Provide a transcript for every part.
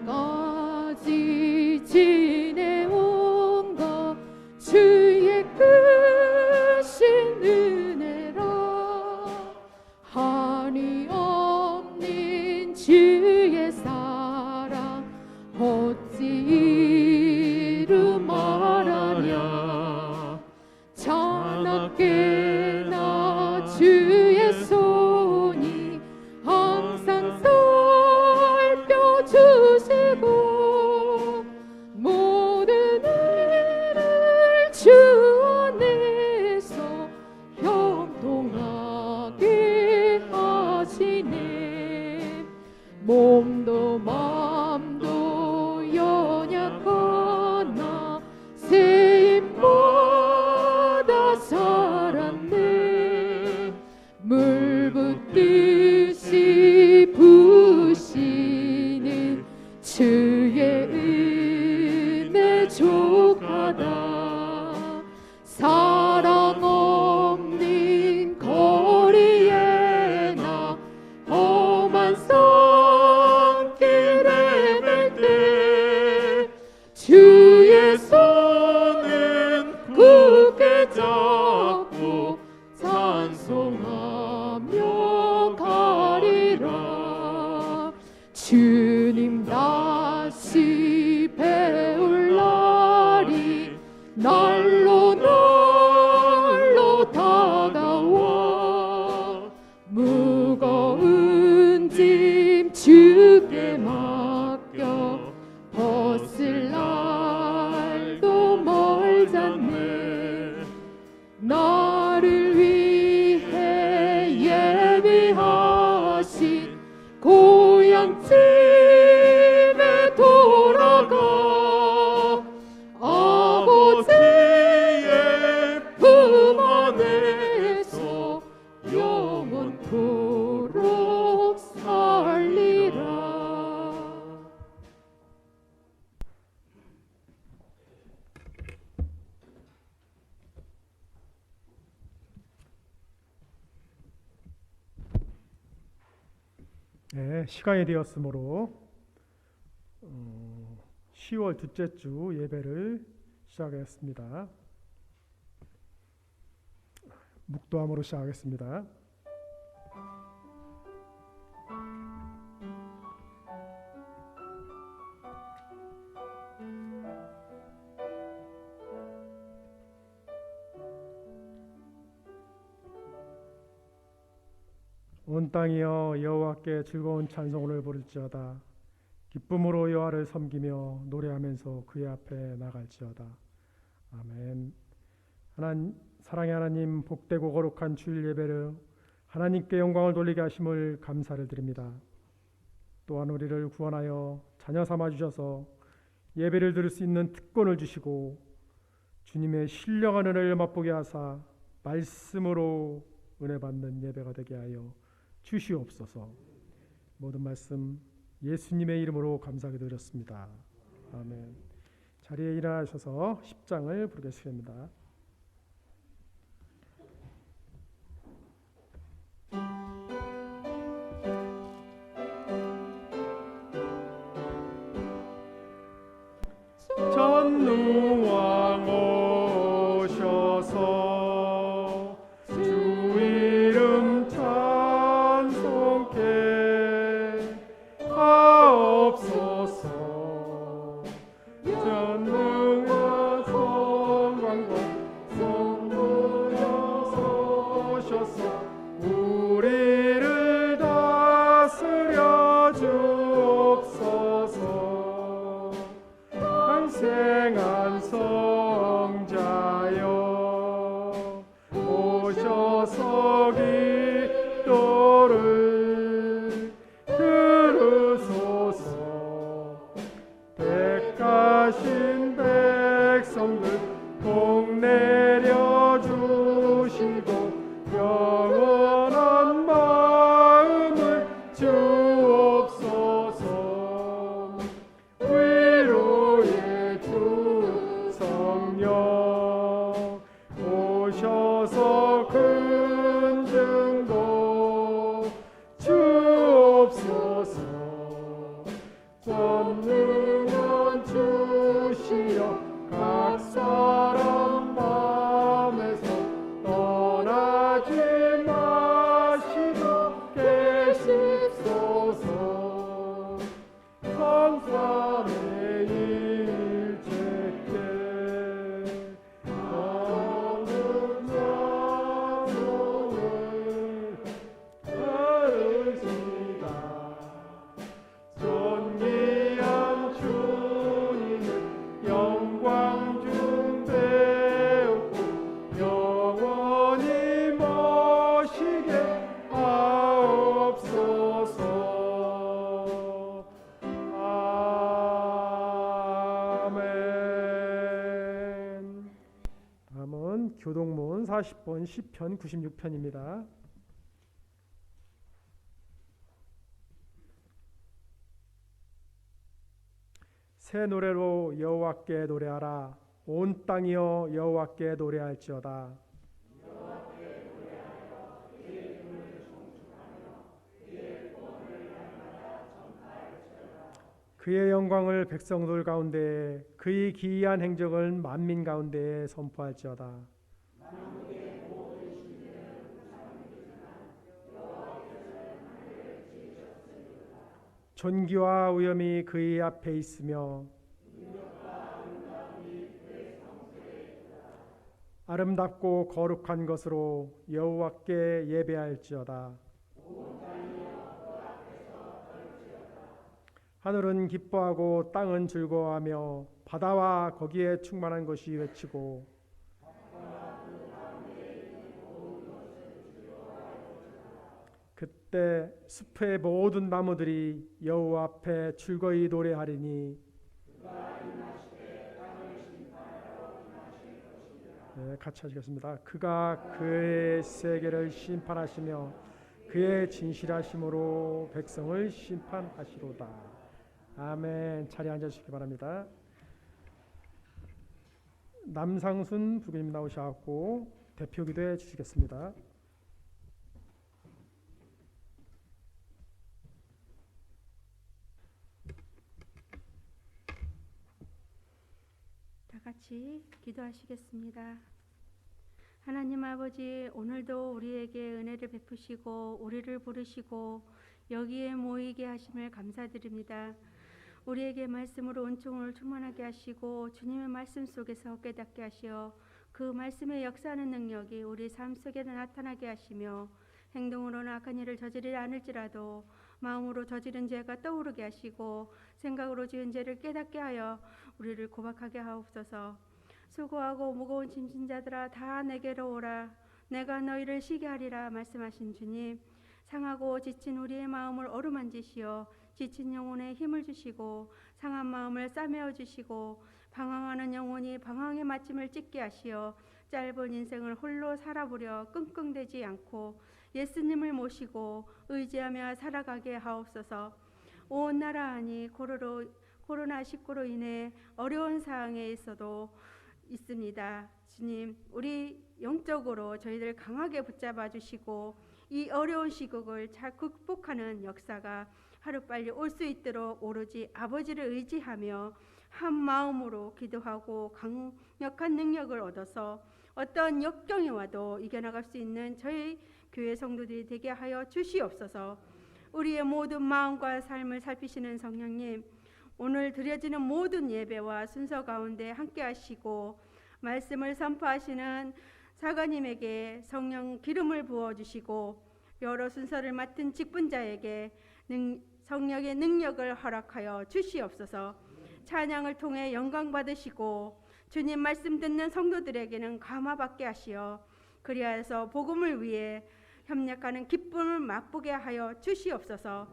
지금까지 지내온 것 주의 크신 은혜라. 한이 없는 주의 사랑 어찌 이루 말하랴. 자나깨나 주의 손이 항상 살펴주시고 모든 일을 주 안에서 형통하게 하시네. 몸도 마음도 연약하나 세임보다 살았네. 물 붓듯이 부으시는 주의 은혜 족하다. 사랑 없는 거리에 나 험한 산길에 뵐 때 주의 손은 굳게 잡고 찬송하며 가리라. 주님 다시 배울 날이 날로 날로 다가와. 무거운 짐 주께 맡겨 벗을 날도 멀잖네. 나를 위해 예비하신 고향집에 돌아가 아버지의 품 안에서 영원토록 살리라. 네, 시간이 되었으므로 10월 둘째 주 예배를 시작하겠습니다. 묵도함으로 시작하겠습니다. 온 땅이여 여호와께 즐거운 찬송을 부를지어다. 기쁨으로 여호와를 섬기며 노래하면서 그의 앞에 나갈지어다. 아멘. 사랑의 하나님, 복되고 거룩한 주일 예배를 하나님께 영광을 돌리게 하심을 감사를 드립니다. 또한 우리를 구원하여 자녀 삼아 주셔서 예배를 드릴 수 있는 특권을 주시고 주님의 신령한 은혜를 맛보게 하사 말씀으로 은혜 받는 예배가 되게 하여 주시옵소서. 모든 말씀 예수님의 이름으로 감사하게 드렸습니다. 아멘. 자리에 일어나셔서 10장을 부르겠습니다. 전누왕 오셔서 주 이름 찬송케 하옵소서. 전능한 성광과 교동문 40번 시편 96편입니다. 새 노래로 여호와께 노래하라. 온 땅이여 여호와께 노래할지어다. 그의 영광을 백성들 가운데, 그의 기이한 행적을 만민 가운데 선포할지어다. 존귀와 위엄이 그의 앞에 있으며 아름답고 거룩한 것으로 여호와께 예배할지어다. 하늘은 기뻐하고 땅은 즐거워하며 바다와 거기에 충만한 것이 외치고 그때 숲의 모든 나무들이 여호와 앞에 즐거이 노래하리니. 네, 같이 하시겠습니다. 그가 그의 세계를 심판하시며 그의 진실하심으로 백성을 심판하시로다. 아멘. 자리에 앉아주시기 바랍니다. 남상순 부교님 나오셔서 대표 기도해 주시겠습니다. 다 같이 기도하시겠습니다. 하나님 아버지, 오늘도 우리에게 은혜를 베푸시고 우리를 부르시고 여기에 모이게 하심을 감사드립니다. 우리에게 말씀으로 은총을 충만하게 하시고 주님의 말씀 속에서 깨닫게 하시어 그 말씀의 역사하는 능력이 우리 삶 속에 나타나게 하시며 행동으로는 악한 일을 저지르지 않을지라도 마음으로 저지른 죄가 떠오르게 하시고 생각으로 지은 죄를 깨닫게 하여 우리를 고백하게 하옵소서. 수고하고 무거운 짐진 자들아 다 내게로 오라. 내가 너희를 쉬게 하리라 말씀하신 주님, 상하고 지친 우리의 마음을 어루만지시어 지친 영혼에 힘을 주시고 상한 마음을 싸매어 주시고 방황하는 영혼이 방황의 마침을 찍게 하시어 짧은 인생을 홀로 살아보려 끙끙대지 않고 예수님을 모시고 의지하며 살아가게 하옵소서. 온 나라 안이 코로나19로 인해 어려운 상황에 있습니다. 주님, 우리 영적으로 저희들 강하게 붙잡아 주시고 이 어려운 시국을 잘 극복하는 역사가 하루빨리 올 수 있도록 오로지 아버지를 의지하며 한 마음으로 기도하고 강력한 능력을 얻어서 어떤 역경이 와도 이겨나갈 수 있는 저희 교회 성도들이 되게 하여 주시옵소서. 우리의 모든 마음과 삶을 살피시는 성령님, 오늘 드려지는 모든 예배와 순서 가운데 함께 하시고 말씀을 선포하시는 사관님에게 성령 기름을 부어주시고 여러 순서를 맡은 직분자에게 성령의 능력을 허락하여 주시옵소서. 찬양을 통해 영광 받으시고 주님 말씀 듣는 성도들에게는 감화받게 하시어 그리하여서 복음을 위해 협력하는 기쁨을 맛보게 하여 주시옵소서.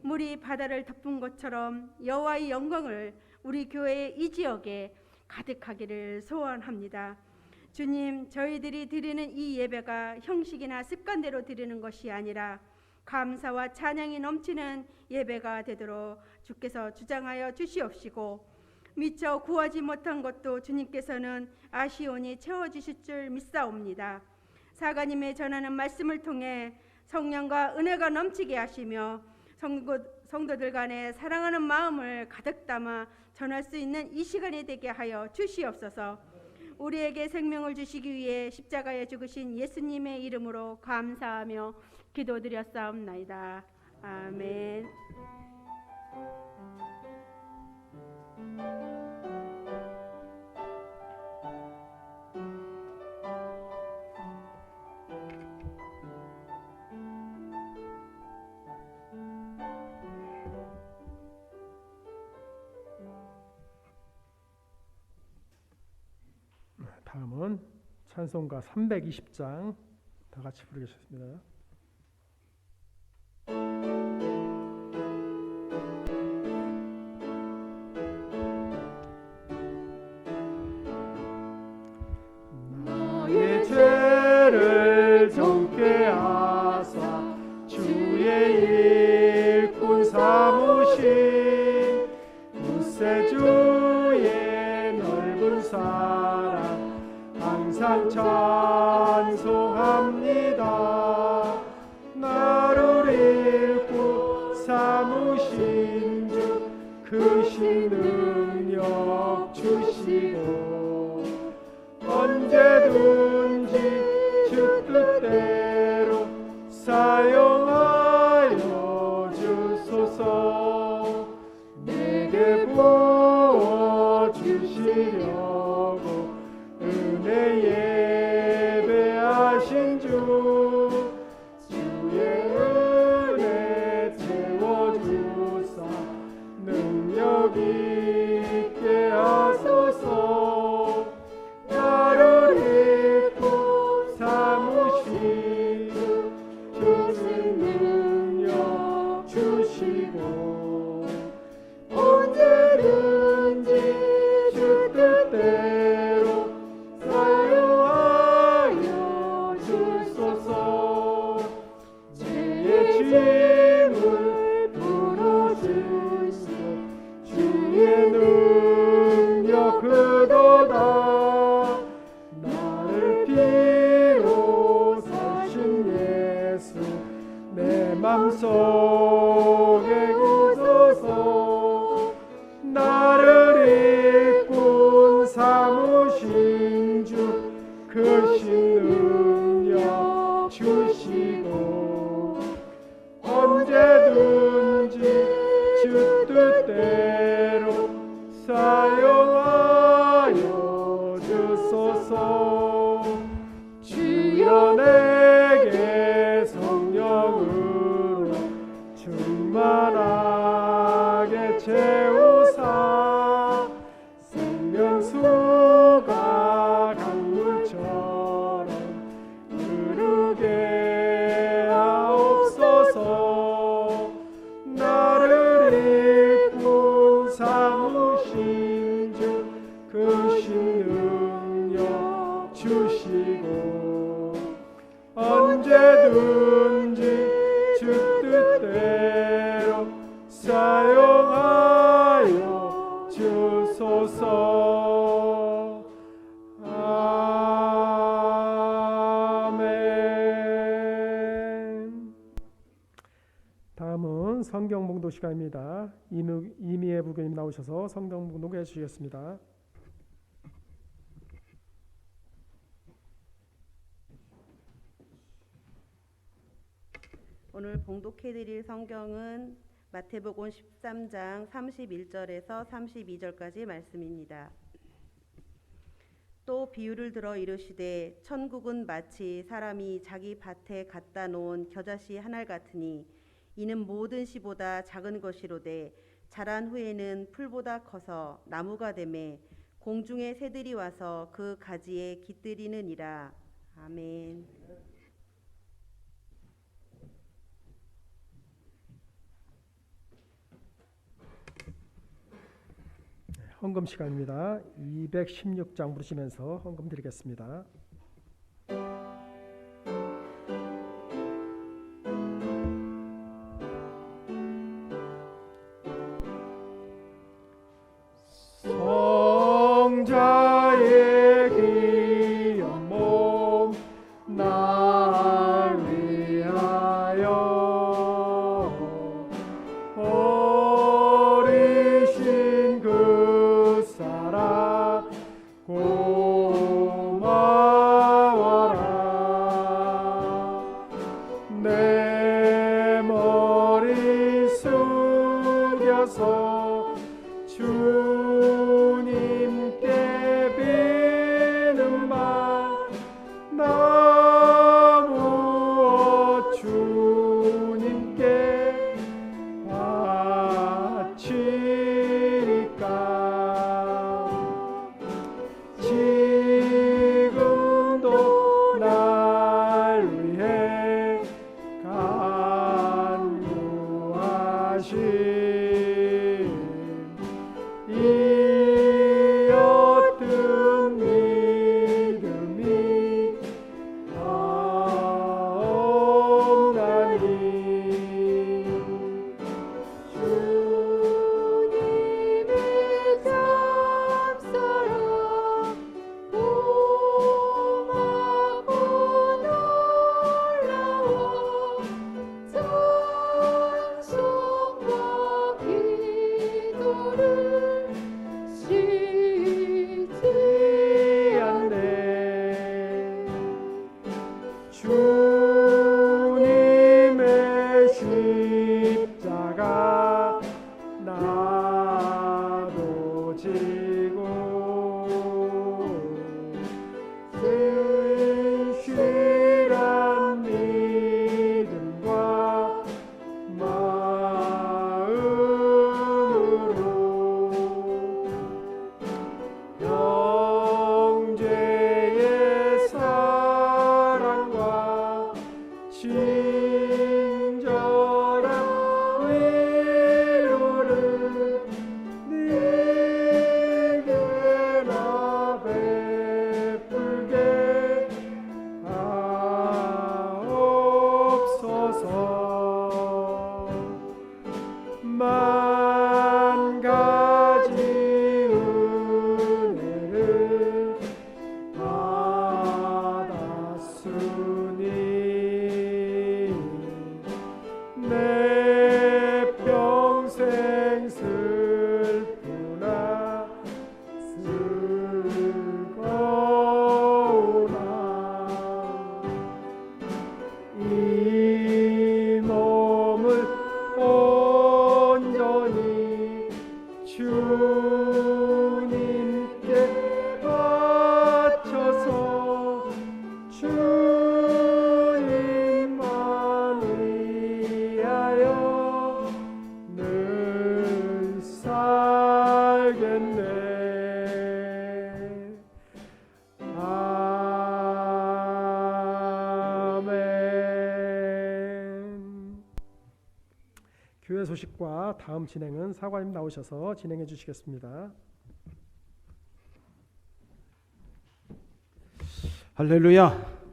물이 바다를 덮은 것처럼 여호와의 영광을 우리 교회의 이 지역에 가득하기를 소원합니다. 주님, 저희들이 드리는 이 예배가 형식이나 습관대로 드리는 것이 아니라 감사와 찬양이 넘치는 예배가 되도록 주께서 주장하여 주시옵시고 미처 구하지 못한 것도 주님께서는 아시오니 채워주실 줄 믿사옵니다. 사가님의 전하는 말씀을 통해 성령과 은혜가 넘치게 하시며 성도들 간에 사랑하는 마음을 가득 담아 전할 수 있는 이 시간이 되게 하여 주시옵소서. 우리에게 생명을 주시기 위해 십자가에 죽으신 예수님의 이름으로 감사하며 기도드렸사옵나이다. 아멘. 다음은 찬송가 320장 다 같이 부르겠습니다. 나의 항상 찬송합니다. 나를 읽고 삼으신 주 크신 능력 주시고 언제든지 주 뜻대로 사용하여 주소서. 내게 부어주시려고 은혜 예배하신 주 주의 은혜 채워주사 능력 있게 하소서. 나를 잊고 삼으신 주신 능력 주시고 언제든지 주 뜻대로 사용하여 주소서. 죄의 짐을 풀어주시고 주의 능력 그도다. 나를 피로 사신 예수 내 맘속에 구소서. 나를 일꾼 삼으신 주 크신 능력 주시고 언제든지 주 뜻대로 사용하여 주소서. 주여 내게 성령으로 충만하게 채우사 생명수가 강물처럼 흐르게 하옵소서. 나를 일꾼 삼으신 주 크신 능력 주시고 언제든지 주 뜻대로 사용하여 주소서. 아멘. 다음은 성경 봉독 시간입니다. 이미애 부교님 나오셔서 성경 봉독해 주시겠습니다. 오늘 봉독해드릴 성경은 마태복음 13장 31절에서 32절까지 말씀입니다. 또 비유를 들어 이르시되 천국은 마치 사람이 자기 밭에 갖다 놓은 겨자씨 한 알 같으니 이는 모든 씨보다 작은 것이로되 자란 후에는 풀보다 커서 나무가 되매 공중의 새들이 와서 그 가지에 깃들이느니라. 아멘. 헌금 시간입니다. 216장 부르시면서 헌금 드리겠습니다. 성자의 귀한 몸 날 위하여 버리신 그 사랑 고마워라. 예배 소식과 다음 진행은 사관님 나오셔서 진행해 주시겠습니다. 할렐루야.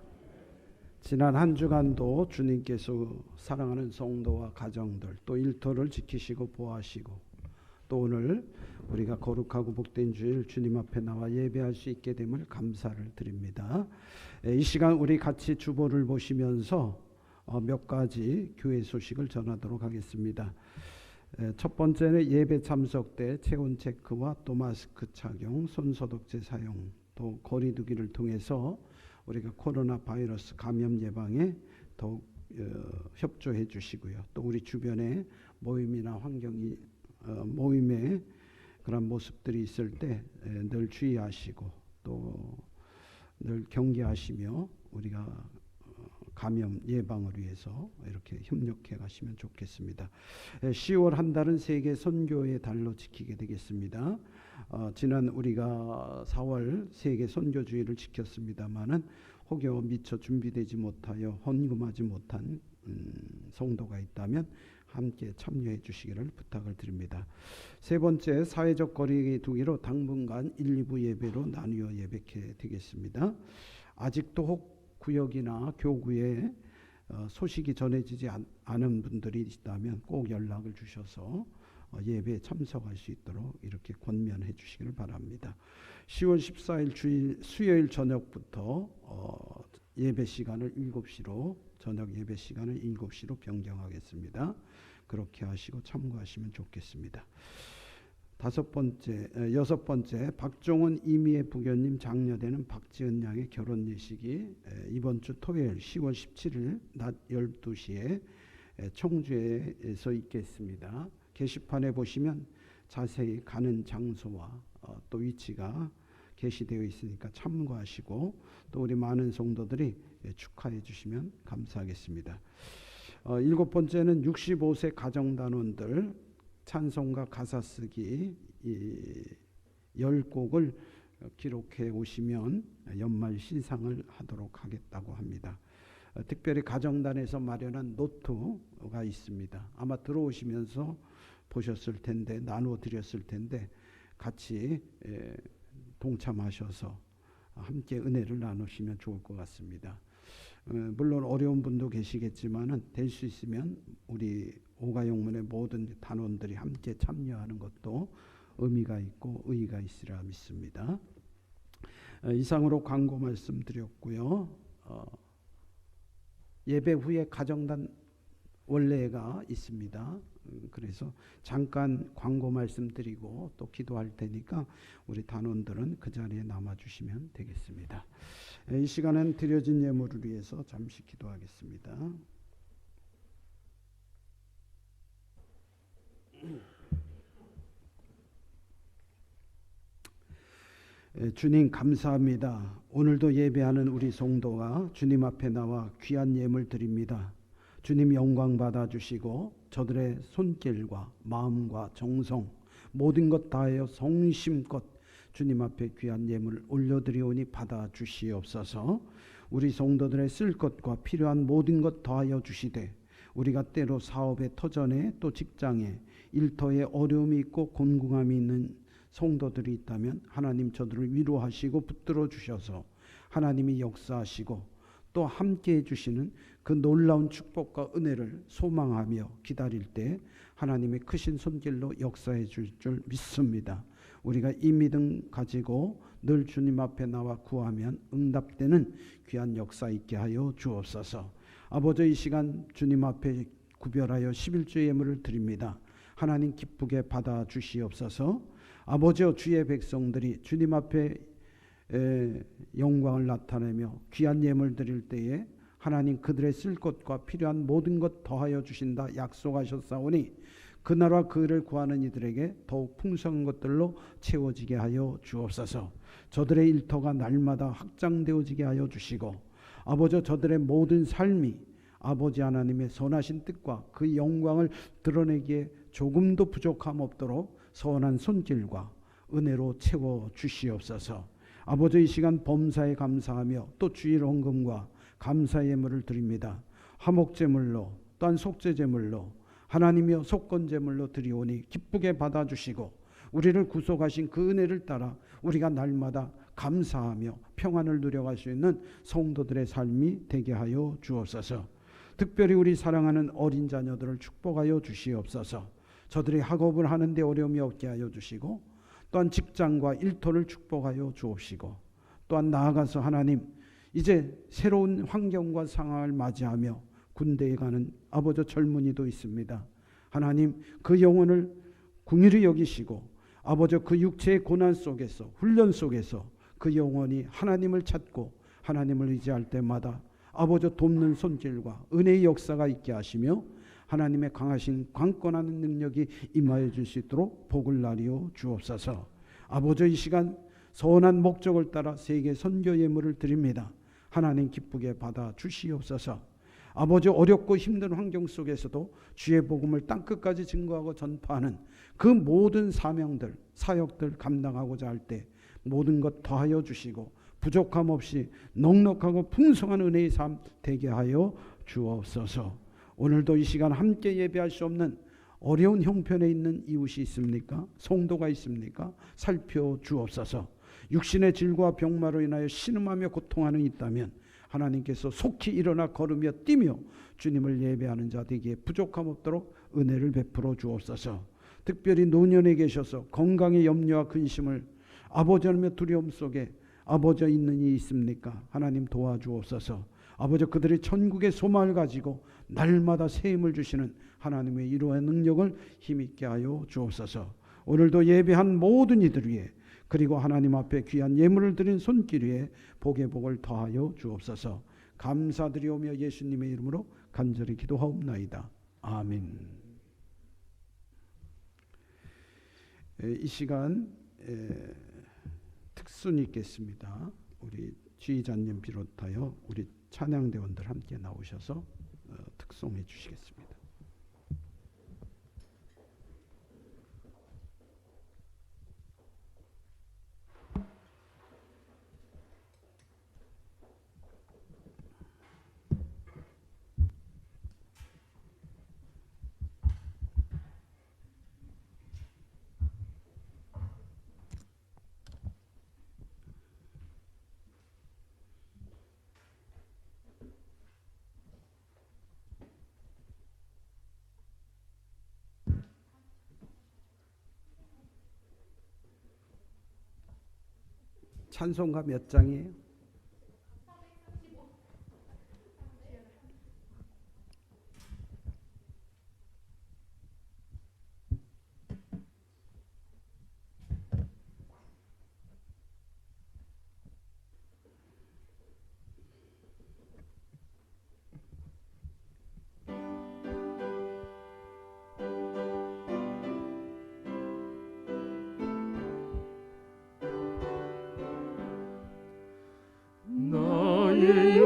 지난 한 주간도 주님께서 사랑하는 성도와 가정들 또 일터를 지키시고 보호하시고 또 오늘 우리가 거룩하고 복된 주일 주님 앞에 나와 예배할 수 있게 됨을 감사를 드립니다. 이 시간 우리 같이 주보를 보시면서 몇 가지 교회 소식을 전하도록 하겠습니다. 첫 번째는 예배 참석 때 체온 체크와 또 마스크 착용, 손소독제 사용, 또 거리 두기를 통해서 우리가 코로나 바이러스 감염 예방에 더욱 협조해 주시고요. 또 우리 주변에 모임이나 환경이 모임에 그런 모습들이 있을 때 늘 주의하시고 또 늘 경계하시며 우리가 감염 예방을 위해서 이렇게 협력해 가시면 좋겠습니다. 10월 한 달은 세계 선교의 달로 지키게 되겠습니다. 지난 우리가 4월 세계 선교주의를 지켰습니다마는 혹여 미처 준비되지 못하여 헌금하지 못한 성도가 있다면 함께 참여해 주시기를 부탁을 드립니다. 세 번째, 사회적 거리 두기로 당분간 1, 2부 예배로 나누어 예배하게 되겠습니다. 아직도 혹 구역이나 교구에 소식이 전해지지 않은 분들이 있다면 꼭 연락을 주셔서 예배에 참석할 수 있도록 이렇게 권면해 주시기를 바랍니다. 10월 14일 주일 수요일 저녁부터 예배 시간을 7시로 저녁 예배 시간을 7시로 변경하겠습니다. 그렇게 하시고 참고하시면 좋겠습니다. 여섯 번째 박종원 이미애 부교님 장녀되는 박지은 양의 결혼 예식이 이번 주 토요일 10월 17일 낮 12시에 청주에서 있겠습니다. 게시판에 보시면 자세히 가는 장소와 또 위치가 게시되어 있으니까 참고하시고 또 우리 많은 성도들이 축하해 주시면 감사하겠습니다. 일곱 번째는 65세 가정단원들 찬송가 가사 쓰기 10곡을 기록해 오시면 연말 시상을 하도록 하겠다고 합니다. 특별히 가정단에서 마련한 노트가 있습니다. 아마 들어오시면서 보셨을 텐데 나누어 드렸을 텐데 같이 동참하셔서 함께 은혜를 나누시면 좋을 것 같습니다. 물론 어려운 분도 계시겠지만은 될 수 있으면 우리 오가영문의 모든 단원들이 함께 참여하는 것도 의미가 있고 의의가 있으리라 믿습니다. 이상으로 광고 말씀드렸고요. 예배 후에 가정단 원례가 있습니다. 그래서 잠깐 광고 말씀드리고 또 기도할 테니까 우리 단원들은 그 자리에 남아주시면 되겠습니다. 이 시간은 드려진 예물을 위해서 잠시 기도하겠습니다. 주님 감사합니다. 오늘도 예배하는 우리 성도가 주님 앞에 나와 귀한 예물 드립니다. 주님 영광 받아주시고 저들의 손길과 마음과 정성 모든 것 다하여 성심껏 주님 앞에 귀한 예물을 올려드리오니 받아주시옵소서. 우리 성도들의 쓸 것과 필요한 모든 것 더하여 주시되 우리가 때로 사업의 터전에 또 직장에 일터에 어려움이 있고 곤궁함이 있는 성도들이 있다면 하나님 저들을 위로하시고 붙들어 주셔서 하나님이 역사하시고 또 함께 해주시는 그 놀라운 축복과 은혜를 소망하며 기다릴 때 하나님의 크신 손길로 역사해 줄 줄 믿습니다. 우리가 이 믿음 가지고 늘 주님 앞에 나와 구하면 응답되는 귀한 역사 있게 하여 주옵소서. 아버지 이 시간 주님 앞에 구별하여 11조 예물을 드립니다. 하나님 기쁘게 받아 주시옵소서. 아버지여 주의 백성들이 주님 앞에 영광을 나타내며 귀한 예물 드릴 때에 하나님 그들의 쓸 것과 필요한 모든 것 더하여 주신다 약속하셨사오니 그나라 그를 구하는 이들에게 더욱 풍성한 것들로 채워지게 하여 주옵소서. 저들의 일터가 날마다 확장되어지게 하여 주시고 아버지 저들의 모든 삶이 아버지 하나님의 선하신 뜻과 그 영광을 드러내기에 조금도 부족함 없도록 선한 손길과 은혜로 채워 주시옵소서. 아버지 이 시간 범사에 감사하며 또 주일 헌금과 감사 예물을 드립니다. 화목제물로 또한 속죄제물로 하나님이여 속건제물로 드리오니 기쁘게 받아주시고 우리를 구속하신 그 은혜를 따라 우리가 날마다 감사하며 평안을 누려갈 수 있는 성도들의 삶이 되게 하여 주옵소서. 특별히 우리 사랑하는 어린 자녀들을 축복하여 주시옵소서. 저들이 학업을 하는데 어려움이 없게 하여 주시고 또한 직장과 일터를 축복하여 주옵시고 또한 나아가서 하나님 이제 새로운 환경과 상황을 맞이하며 군대에 가는 아버지 젊은이도 있습니다. 하나님 그 영혼을 긍휼히 여기시고 아버지 그 육체의 고난 속에서 훈련 속에서 그 영혼이 하나님을 찾고 하나님을 의지할 때마다 아버지 돕는 손길과 은혜의 역사가 있게 하시며 하나님의 강하신 강권하는 능력이 임하여 줄 수 있도록 복을 나리어 주옵소서. 아버지 이 시간 선한 목적을 따라 세계 선교 예물을 드립니다. 하나님 기쁘게 받아 주시옵소서. 아버지 어렵고 힘든 환경 속에서도 주의 복음을 땅끝까지 증거하고 전파하는 그 모든 사명들 사역들 감당하고자 할 때 모든 것 더하여 주시고 부족함 없이 넉넉하고 풍성한 은혜의 삶 되게 하여 주옵소서. 오늘도 이 시간 함께 예배할 수 없는 어려운 형편에 있는 이웃이 있습니까? 성도가 있습니까? 살펴주옵소서. 육신의 질과 병마로 인하여 신음하며 고통하는 이 있다면 하나님께서 속히 일어나 걸으며 뛰며 주님을 예배하는 자들에게 부족함 없도록 은혜를 베풀어 주옵소서. 특별히 노년에 계셔서 건강의 염려와 근심을 아버지 하나님의 두려움 속에 아버지 있는 이 있습니까? 하나님 도와주옵소서. 아버지 그들의 천국의 소망을 가지고 날마다 새 힘을 주시는 하나님의 이로한 능력을 힘있게 하여 주옵소서. 오늘도 예배한 모든 이들 위해 그리고 하나님 앞에 귀한 예물을 드린 손길 위에 복의 복을 더하여 주옵소서. 감사드리오며 예수님의 이름으로 간절히 기도하옵나이다. 아멘. 이 시간 특순이 있겠습니다. 우리 지휘자님 비롯하여 우리 찬양대원들 함께 나오셔서 특송해 주시겠습니다. 찬송가 몇 장이에요? 나의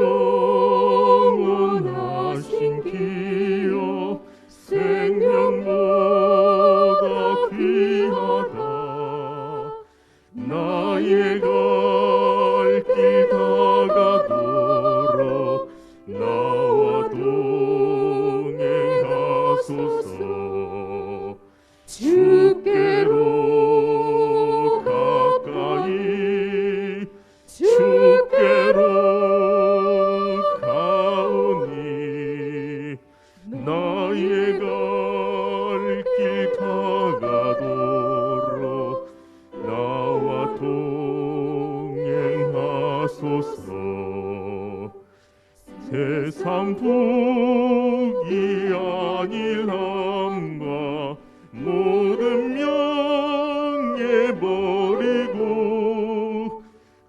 영원하신 기여 생명보다 귀하다. 나의 갈 길 다가도록 나와 동행하소서. 주께로 가까이 주께로 가오니 나의 갈 길 다가도록 나와 동행하소서. 세상 복이 아니함과 모든 명예 버리고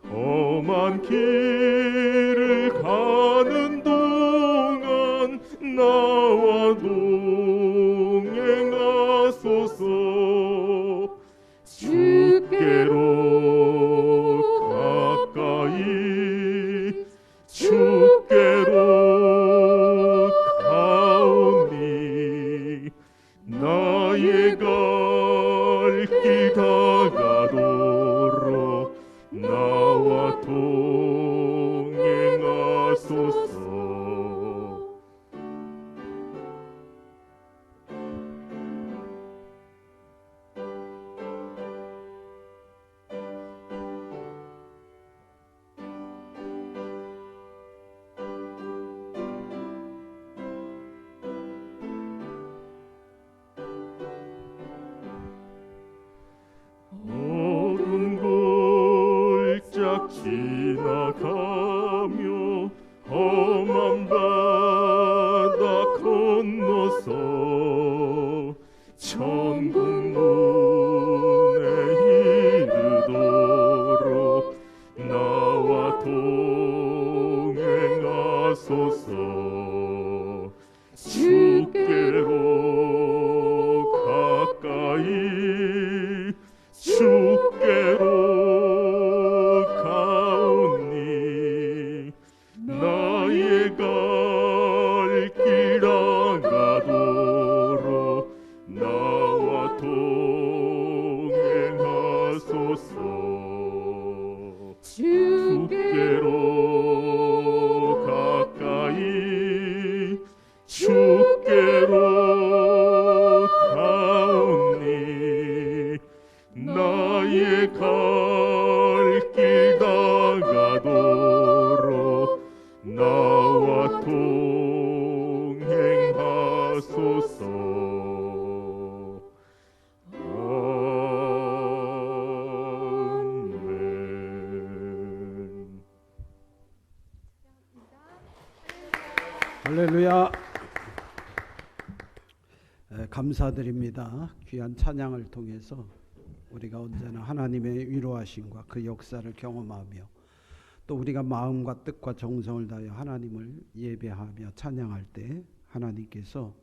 험한 길을 가는 동안 나와 동행하소서. 주께로 가까이 주께로 가오니 나의 갈 길 다가도록 나와 동행하소서. 지나가며 험한 바다 건너서 천국 문에 이르도록 나와 동행하소서. 주께로 가까이 주께로 가오니 나의 갈 길 나가도록 나와 동행하소서. 주께로 가까이 주께로 가오니 나의 갈 길 나가도록 나와 동행하소서. 아멘. 할렐루야. 감사드립니다. 귀한 찬양을 통해서 우리가 언제나 하나님의 위로하심과 그 역사를 경험하며 또 우리가 마음과 뜻과 정성을 다하여 하나님을 예배하며 찬양할 때 하나님께서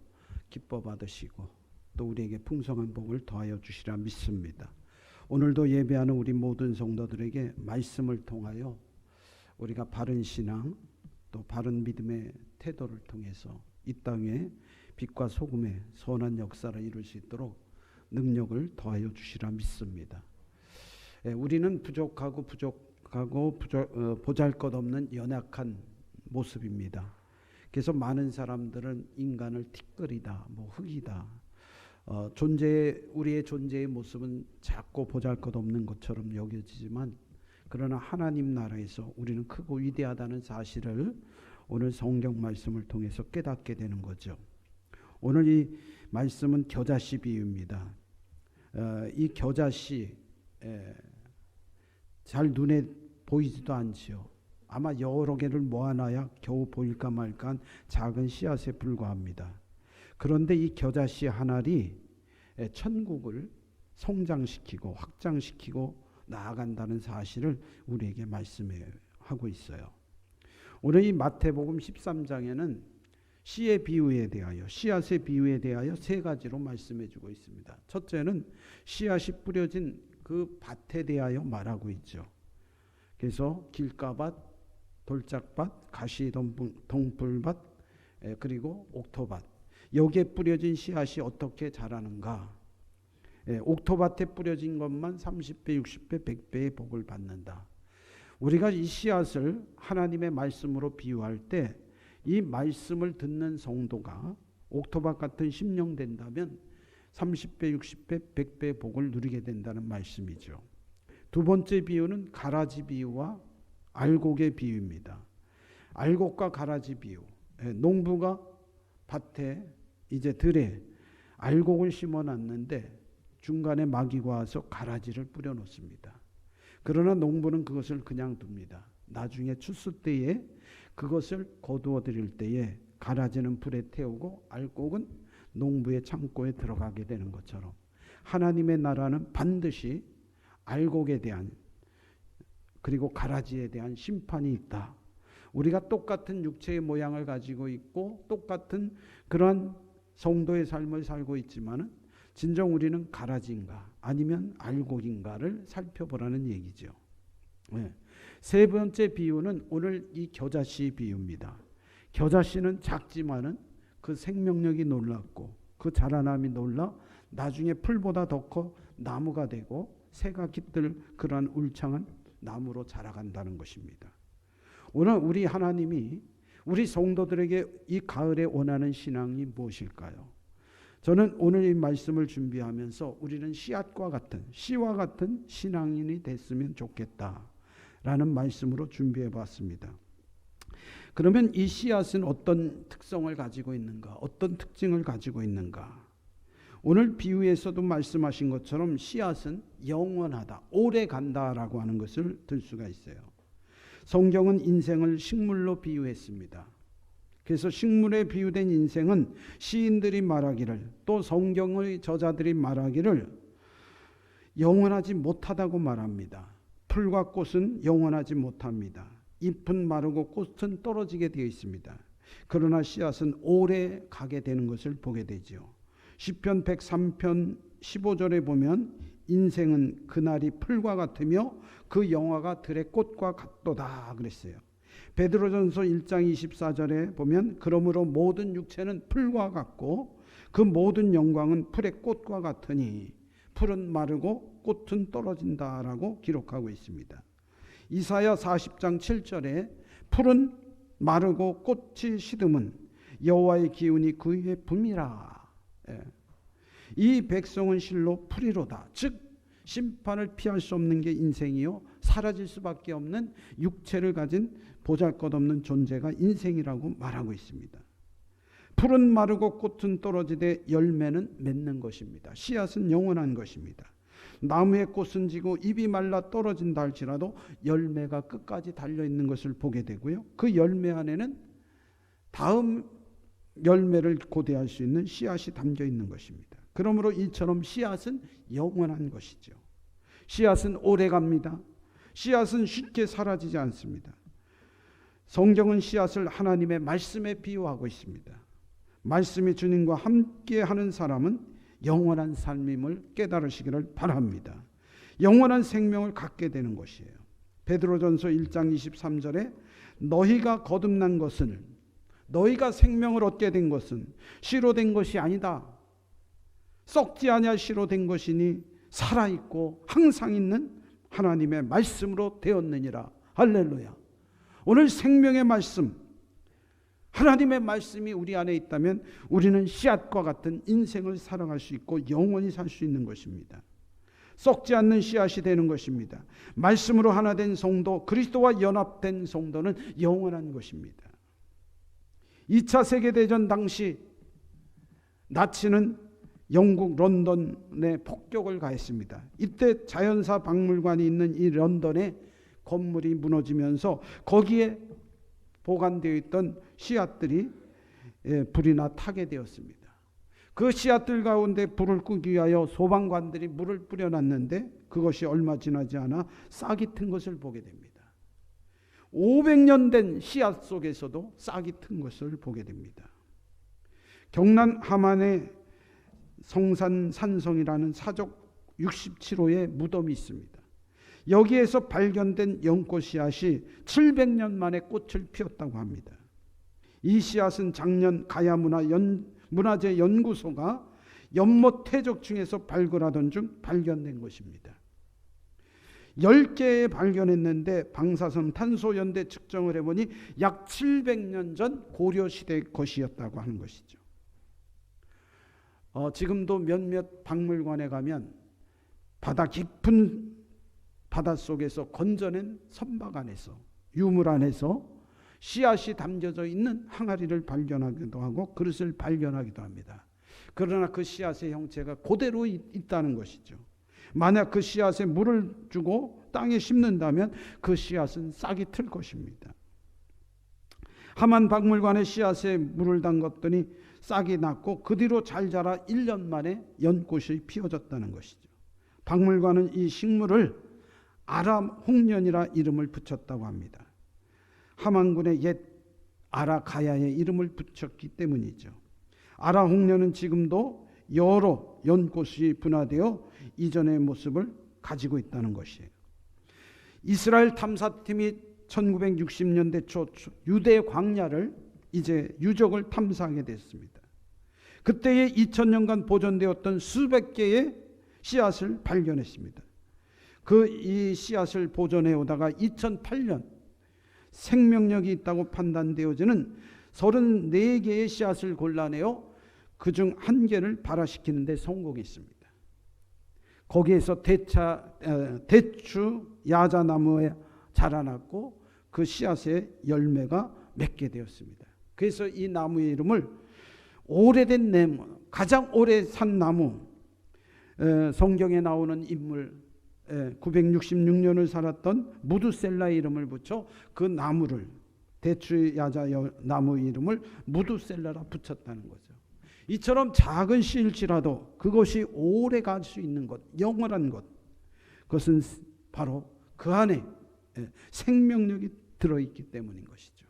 기뻐 받으시고 또 우리에게 풍성한 복을 더하여 주시라 믿습니다. 오늘도 예배하는 우리 모든 성도들에게 말씀을 통하여 우리가 바른 신앙 또 바른 믿음의 태도를 통해서 이 땅에 빛과 소금의 선한 역사를 이룰 수 있도록 능력을 더하여 주시라 믿습니다. 우리는 부족하고 보잘것없는 연약한 모습입니다. 그래서 많은 사람들은 인간을 티끌이다, 흙이다. 우리의 존재의 모습은 작고 보잘것없는 것처럼 여겨지지만 그러나 하나님 나라에서 우리는 크고 위대하다는 사실을 오늘 성경 말씀을 통해서 깨닫게 되는 거죠. 오늘 이 말씀은 겨자씨 비유입니다. 이 겨자씨 잘 눈에 보이지도 않지요. 아마 여러 개를 모아놔야 겨우 보일까 말까 작은 씨앗에 불과합니다. 그런데 이 겨자씨 하나리 천국을 성장시키고 확장시키고 나아간다는 사실을 우리에게 말씀하고 있어요. 오늘 이 마태복음 13장에는 씨의 비유에 대하여, 씨앗의 비유에 대하여 세 가지로 말씀해 주고 있습니다. 첫째는 씨앗이 뿌려진 그 밭에 대하여 말하고 있죠. 그래서 길가밭, 돌짝밭, 가시덤불밭, 그리고 옥토밭. 여기에 뿌려진 씨앗이 어떻게 자라는가? 옥토밭에 뿌려진 것만 30배, 60배, 100배의 복을 받는다. 우리가 이 씨앗을 하나님의 말씀으로 비유할 때 이 말씀을 듣는 성도가 옥토밭 같은 심령 된다면 30배, 60배, 100배의 복을 누리게 된다는 말씀이죠. 두 번째 비유는 가라지 비유와 알곡의 비유입니다. 알곡과 가라지 비유. 농부가 밭에 이제 들에 알곡을 심어놨는데 중간에 마귀가 와서 가라지를 뿌려놓습니다. 그러나 농부는 그것을 그냥 둡니다. 나중에 추수 때에 그것을 거두어 드릴 때에 가라지는 불에 태우고 알곡은 농부의 창고에 들어가게 되는 것처럼 하나님의 나라는 반드시 알곡에 대한 그리고 가라지에 대한 심판이 있다. 우리가 똑같은 육체의 모양을 가지고 있고 똑같은 그러한 성도의 삶을 살고 있지만은 진정 우리는 가라지인가 아니면 알곡인가를 살펴보라는 얘기죠. 세 번째 비유는 오늘 이 겨자씨 비유입니다. 겨자씨는 작지만은 그 생명력이 놀랍고 그 자라남이 놀라 나중에 풀보다 더 커 나무가 되고 새가 깃들 그러한 울창한 나무로 자라간다는 것입니다. 오늘 우리 하나님이 우리 성도들에게 이 가을에 원하는 신앙이 무엇일까요? 저는 오늘 이 말씀을 준비하면서 우리는 씨앗과 같은 씨와 같은 신앙인이 됐으면 좋겠다라는 말씀으로 준비해 봤습니다. 그러면 이 씨앗은 어떤 특성을 가지고 있는가? 어떤 특징을 가지고 있는가? 오늘 비유에서도 말씀하신 것처럼 씨앗은 영원하다, 오래 간다라고 하는 것을 들 수가 있어요. 성경은 인생을 식물로 비유했습니다. 그래서 식물에 비유된 인생은 시인들이 말하기를, 또 성경의 저자들이 말하기를 영원하지 못하다고 말합니다. 풀과 꽃은 영원하지 못합니다. 잎은 마르고 꽃은 떨어지게 되어 있습니다. 그러나 씨앗은 오래 가게 되는 것을 보게 되죠. 시편 103편 15절에 보면 인생은 그날이 풀과 같으며 그 영화가 들의 꽃과 같도다 그랬어요. 베드로전서 1장 24절에 보면 그러므로 모든 육체는 풀과 같고 그 모든 영광은 풀의 꽃과 같으니 풀은 마르고 꽃은 떨어진다라고 기록하고 있습니다. 이사야 40장 7절에 풀은 마르고 꽃이 시듬은 여호와의 기운이 그 위에 붐이라. 이 백성은 실로 풀이로다. 즉 심판을 피할 수 없는 게 인생이요 사라질 수밖에 없는 육체를 가진 보잘것없는 존재가 인생이라고 말하고 있습니다. 풀은 마르고 꽃은 떨어지되 열매는 맺는 것입니다. 씨앗은 영원한 것입니다. 나무의 꽃은 지고 잎이 말라 떨어진다 할지라도 열매가 끝까지 달려있는 것을 보게 되고요. 그 열매 안에는 다음 열매를 고대할 수 있는 씨앗이 담겨 있는 것입니다. 그러므로 이처럼 씨앗은 영원한 것이죠. 씨앗은 오래 갑니다. 씨앗은 쉽게 사라지지 않습니다. 성경은 씨앗을 하나님의 말씀에 비유하고 있습니다. 말씀이 주님과 함께 하는 사람은 영원한 삶임을 깨달으시기를 바랍니다. 영원한 생명을 갖게 되는 것이에요. 베드로전서 1장 23절에 너희가 거듭난 것은, 너희가 생명을 얻게 된 것은 씨로 된 것이 아니다. 썩지 아니할 씨로 된 것이니 살아있고 항상 있는 하나님의 말씀으로 되었느니라. 할렐루야. 오늘 생명의 말씀, 하나님의 말씀이 우리 안에 있다면 우리는 씨앗과 같은 인생을 살아갈 수 있고 영원히 살 수 있는 것입니다. 썩지 않는 씨앗이 되는 것입니다. 말씀으로 하나 된 성도, 그리스도와 연합된 성도는 영원한 것입니다. 2차 세계대전 당시 나치는 영국 런던에 폭격을 가했습니다. 이때 자연사 박물관이 있는 이 런던에 건물이 무너지면서 거기에 보관되어 있던 씨앗들이 불이 나 타게 되었습니다. 그 씨앗들 가운데 불을 끄기 위하여 소방관들이 물을 뿌려놨는데 그것이 얼마 지나지 않아 싹이 튼 것을 보게 됩니다. 500년 된 씨앗 속에서도 싹이 튼 것을 보게 됩니다. 경남 함안의 성산 산성이라는 사족 67호의 무덤이 있습니다. 여기에서 발견된 연꽃 씨앗이 700년 만에 꽃을 피웠다고 합니다. 이 씨앗은 작년 가야문화재 연구소가 연못 퇴적층에서 발굴하던 중 발견된 것입니다. 10개에 발견했는데 방사선 탄소연대 측정을 해보니 약 700년 전 고려시대 것이었다고 하는 것이죠. 지금도 몇몇 박물관에 가면 바다 깊은 바닷속에서 건져낸 선박 안에서, 유물 안에서 씨앗이 담겨져 있는 항아리를 발견하기도 하고 그릇을 발견하기도 합니다. 그러나 그 씨앗의 형체가 그대로 있다는 것이죠. 만약 그 씨앗에 물을 주고 땅에 심는다면 그 씨앗은 싹이 틀 것입니다. 함안 박물관에 씨앗에 물을 담갔더니 싹이 났고 그 뒤로 잘 자라 1년 만에 연꽃이 피어졌다는 것이죠. 박물관은 이 식물을 아람 홍련이라 이름을 붙였다고 합니다. 함안군의 옛 아라가야의 이름을 붙였기 때문이죠. 아라 홍련은 지금도 여러 연꽃이 분화되어 이전의 모습을 가지고 있다는 것이에요. 이스라엘 탐사팀이 1960년대 초 유대 광야를 이제 유적을 탐사하게 됐습니다. 그때에 2000년간 보존되었던 수백 개의 씨앗을 발견했습니다. 이 씨앗을 보존해 오다가 2008년 생명력이 있다고 판단되어지는 34개의 씨앗을 골라내어 그중 1개를 발화시키는 데 성공했습니다. 거기에서 대추 야자나무에 자라났고 그 씨앗의 열매가 맺게 되었습니다. 그래서 이 나무의 이름을 오래된 나무, 가장 오래 산 나무, 성경에 나오는 인물 966년을 살았던 무두셀라의 이름을 붙여 그 나무를, 대추야자 나무 이름을 무두셀라라 붙였다는 거죠. 이처럼 작은 씨일지라도 그것이 오래 갈 수 있는 것, 영원한 것, 그것은 바로 그 안에 생명력이 들어있기 때문인 것이죠.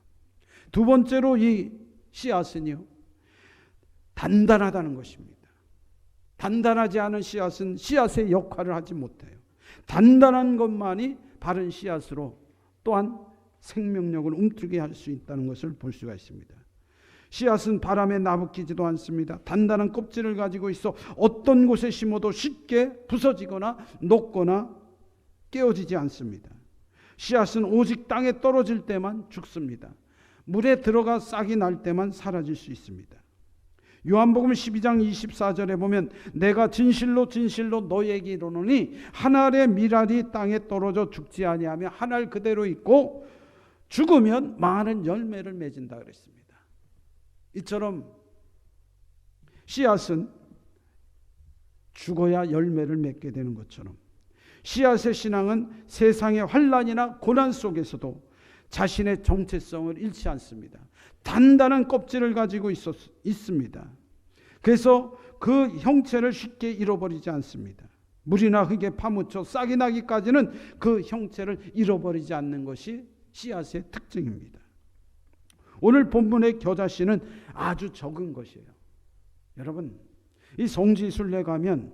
두 번째로 이 씨앗은요, 단단하다는 것입니다. 단단하지 않은 씨앗은 씨앗의 역할을 하지 못해요. 단단한 것만이 바른 씨앗으로 또한 생명력을 움트게 할 수 있다는 것을 볼 수가 있습니다. 씨앗은 바람에 나부끼지도 않습니다. 단단한 껍질을 가지고 있어 어떤 곳에 심어도 쉽게 부서지거나 녹거나 깨어지지 않습니다. 씨앗은 오직 땅에 떨어질 때만 죽습니다. 물에 들어가 싹이 날 때만 사라질 수 있습니다. 요한복음 12장 24절에 보면 내가 진실로 진실로 너희에게 이르노니 한 알의 밀알이 땅에 떨어져 죽지 아니하며 한 알 그대로 있고 죽으면 많은 열매를 맺은다 그랬습니다. 이처럼 씨앗은 죽어야 열매를 맺게 되는 것처럼 씨앗의 신앙은 세상의 환난이나 고난 속에서도 자신의 정체성을 잃지 않습니다. 단단한 껍질을 가지고 있습니다. 그래서 그 형체를 쉽게 잃어버리지 않습니다. 물이나 흙에 파묻혀 싹이 나기까지는 그 형체를 잃어버리지 않는 것이 씨앗의 특징입니다. 오늘 본문의 겨자씨는 아주 적은 것이에요. 여러분, 이 성지순례 가면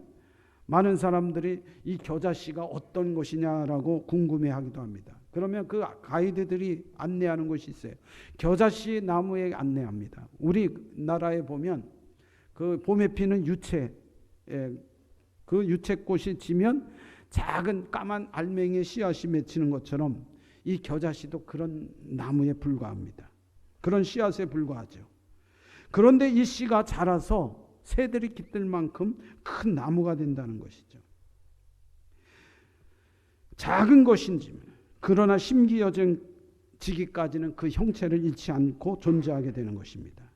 많은 사람들이 이 겨자씨가 어떤 것이냐라고 궁금해하기도 합니다. 그러면 그 가이드들이 안내하는 곳이 있어요. 겨자씨 나무에 안내합니다. 우리나라에 보면 그 봄에 피는 유채, 그 유채꽃이 지면 작은 까만 알맹이의 씨앗이 맺히는 것처럼 이 겨자씨도 그런 나무에 불과합니다. 그런 씨앗에 불과하죠. 그런데 이 씨가 자라서 새들이 깃들 만큼 큰 나무가 된다는 것이죠. 작은 것인지 그러나 심기어지기까지는 그 형체를 잃지 않고 존재하게 되는 것입니다.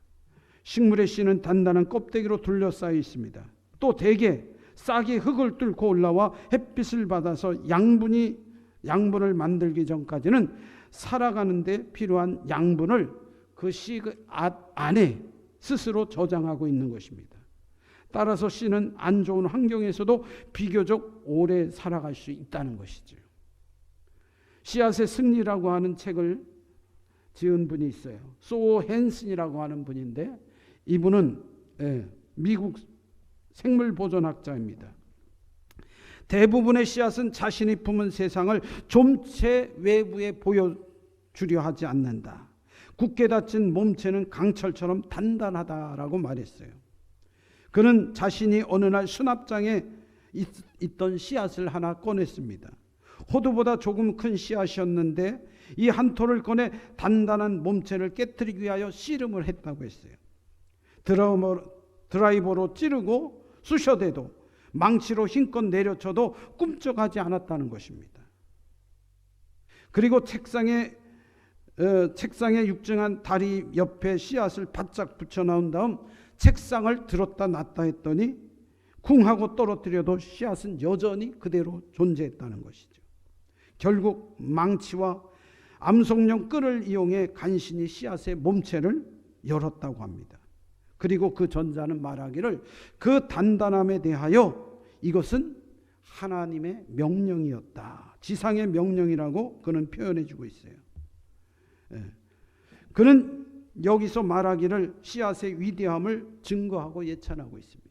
식물의 씨는 단단한 껍데기로 둘러싸여 있습니다. 또 대개 싹이 흙을 뚫고 올라와 햇빛을 받아서 양분을 만들기 전까지는 살아가는 데 필요한 양분을 그 씨 안에 스스로 저장하고 있는 것입니다. 따라서 씨는 안 좋은 환경에서도 비교적 오래 살아갈 수 있다는 것이죠. 씨앗의 승리라고 하는 책을 지은 분이 있어요. 소 헨슨이라고 하는 분인데 이분은 미국 생물보존학자입니다. 대부분의 씨앗은 자신이 품은 세상을 좀체 외부에 보여주려 하지 않는다. 굳게 닫힌 몸체는 강철처럼 단단하다라고 말했어요. 그는 자신이 어느 날 수납장에 있던 씨앗을 하나 꺼냈습니다. 호두보다 조금 큰 씨앗이었는데 이 한 톨을 꺼내 단단한 몸체를 깨트리기 위하여 씨름을 했다고 했어요. 드라이버로 찌르고 쑤셔대도 망치로 힘껏 내려쳐도 꿈쩍하지 않았다는 것입니다. 그리고 책상에 육증한 다리 옆에 씨앗을 바짝 붙여 넣은 다음 책상을 들었다 놨다 했더니 쿵 하고 떨어뜨려도 씨앗은 여전히 그대로 존재했다는 것이죠. 결국 망치와 암송용 끈을 이용해 간신히 씨앗의 몸체를 열었다고 합니다. 그리고 그 전자는 말하기를 그 단단함에 대하여 이것은 하나님의 명령이었다. 지상의 명령이라고 그는 표현해 주고 있어요. 그는 여기서 말하기를 씨앗의 위대함을 증거하고 예찬하고 있습니다.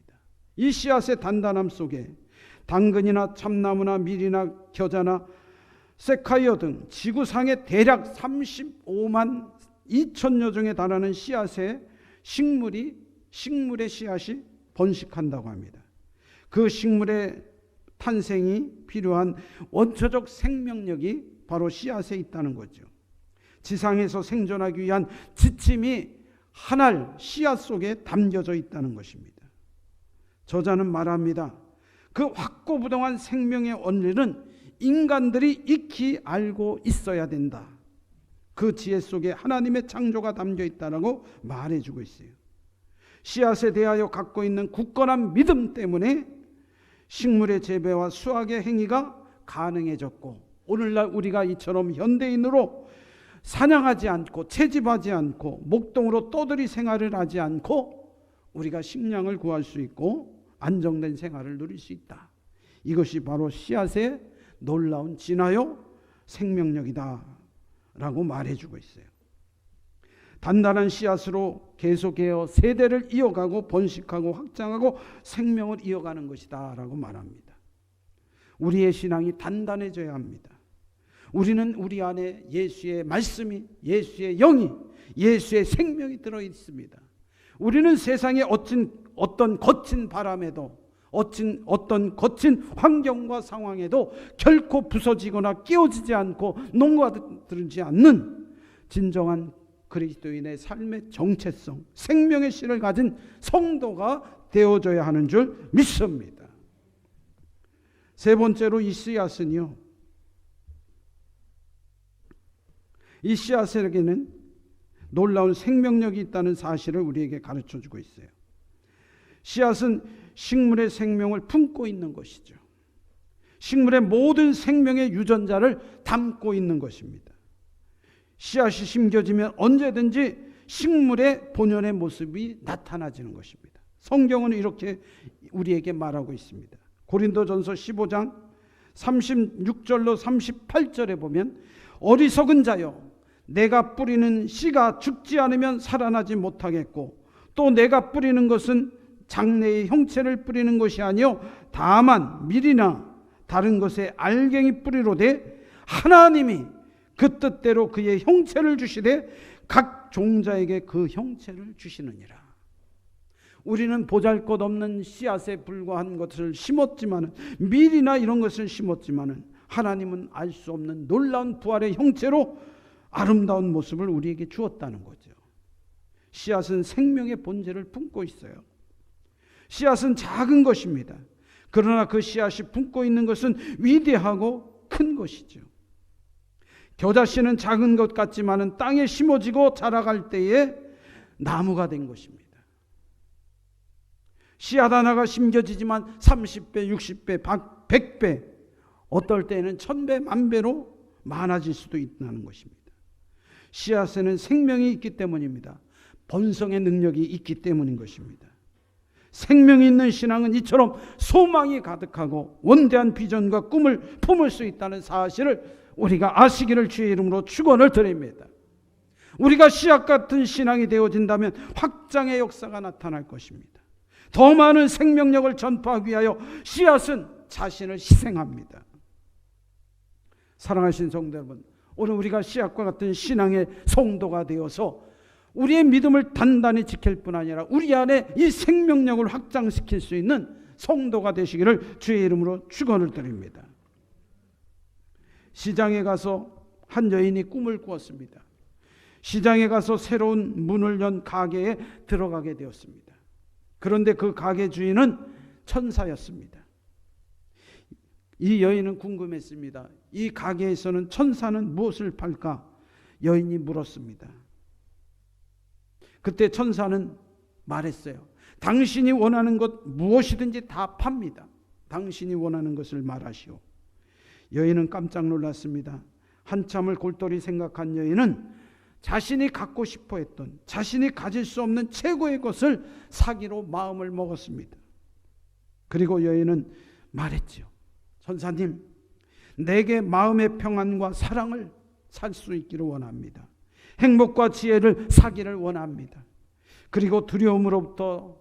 이 씨앗의 단단함 속에 당근이나 참나무나 밀이나 겨자나 세카이어 등 지구상에 대략 35만 2천여 종에 달하는 씨앗의 식물의 씨앗이 번식한다고 합니다. 그 식물의 탄생이 필요한 원초적 생명력이 바로 씨앗에 있다는 거죠. 지상에서 생존하기 위한 지침이 한 알 씨앗 속에 담겨져 있다는 것입니다. 저자는 말합니다. 그 확고부동한 생명의 원리는 인간들이 익히 알고 있어야 된다. 그 지혜 속에 하나님의 창조가 담겨 있다라고 말해주고 있어요. 씨앗에 대하여 갖고 있는 굳건한 믿음 때문에 식물의 재배와 수확의 행위가 가능해졌고 오늘날 우리가 이처럼 현대인으로 사냥하지 않고 채집하지 않고 목동으로 떠들이 생활을 하지 않고 우리가 식량을 구할 수 있고 안정된 생활을 누릴 수 있다. 이것이 바로 씨앗의 놀라운 진화요 생명력이다 라고 말해주고 있어요. 단단한 씨앗으로 계속해서 세대를 이어가고 번식하고 확장하고 생명을 이어가는 것이다 라고 말합니다. 우리의 신앙이 단단해져야 합니다. 우리는 우리 안에 예수의 말씀이, 예수의 영이, 예수의 생명이 들어있습니다. 우리는 세상의 어떤 거친 바람에도 어떤 거친 환경과 상황에도 결코 부서지거나 끼어지지 않고 농가들지 않는 진정한 그리스도인의 삶의 정체성, 생명의 씨를 가진 성도가 되어져야 하는 줄 믿습니다. 세 번째로 이 씨앗은요, 이 씨앗에게는 놀라운 생명력이 있다는 사실을 우리에게 가르쳐주고 있어요. 씨앗은 식물의 생명을 품고 있는 것이죠. 식물의 모든 생명의 유전자를 담고 있는 것입니다. 씨앗이 심겨지면 언제든지 식물의 본연의 모습이 나타나지는 것입니다. 성경은 이렇게 우리에게 말하고 있습니다. 고린도전서 15장 36절로 38절에 보면 어리석은 자여 내가 뿌리는 씨가 죽지 않으면 살아나지 못하겠고 또 내가 뿌리는 것은 장래의 형체를 뿌리는 것이 아니요 다만 밀이나 다른 것에 알갱이 뿌리로되 하나님이 그 뜻대로 그의 형체를 주시되 각 종자에게 그 형체를 주시느니라. 우리는 보잘것없는 씨앗에 불과한 것을 심었지만은 밀이나 이런 것을 심었지만은 하나님은 알 수 없는 놀라운 부활의 형체로 아름다운 모습을 우리에게 주었다는 거죠. 씨앗은 생명의 본질을 품고 있어요. 씨앗은 작은 것입니다. 그러나 그 씨앗이 품고 있는 것은 위대하고 큰 것이죠. 겨자씨는 작은 것 같지만은 땅에 심어지고 자라갈 때에 나무가 된 것입니다. 씨앗 하나가 심겨지지만 30배, 60배, 100배, 어떨 때는 1000배, 1000배로 많아질 수도 있다는 것입니다. 씨앗에는 생명이 있기 때문입니다. 번성의 능력이 있기 때문인 것입니다. 생명이 있는 신앙은 이처럼 소망이 가득하고 원대한 비전과 꿈을 품을 수 있다는 사실을 우리가 아시기를 주의 이름으로 축원을 드립니다. 우리가 씨앗 같은 신앙이 되어진다면 확장의 역사가 나타날 것입니다. 더 많은 생명력을 전파하기 위하여 씨앗은 자신을 희생합니다. 사랑하신 성도 여러분, 오늘 우리가 씨앗과 같은 신앙의 성도가 되어서 우리의 믿음을 단단히 지킬 뿐 아니라 우리 안에 이 생명력을 확장시킬 수 있는 성도가 되시기를 주의 이름으로 축원을 드립니다. 시장에 가서 한 여인이 꿈을 꾸었습니다. 시장에 가서 새로운 문을 연 가게에 들어가게 되었습니다. 그런데 그 가게 주인은 천사였습니다. 이 여인은 궁금했습니다. 이 가게에서는 천사는 무엇을 팔까? 여인이 물었습니다. 그때 천사는 말했어요. 당신이 원하는 것 무엇이든지 다 팝니다. 당신이 원하는 것을 말하시오. 여인은 깜짝 놀랐습니다. 한참을 골똘히 생각한 여인은 자신이 갖고 싶어 했던, 자신이 가질 수 없는 최고의 것을 사기로 마음을 먹었습니다. 그리고 여인은 말했지요. 천사님, 내게 마음의 평안과 사랑을 살 수 있기를 원합니다. 행복과 지혜를 사기를 원합니다. 그리고 두려움으로부터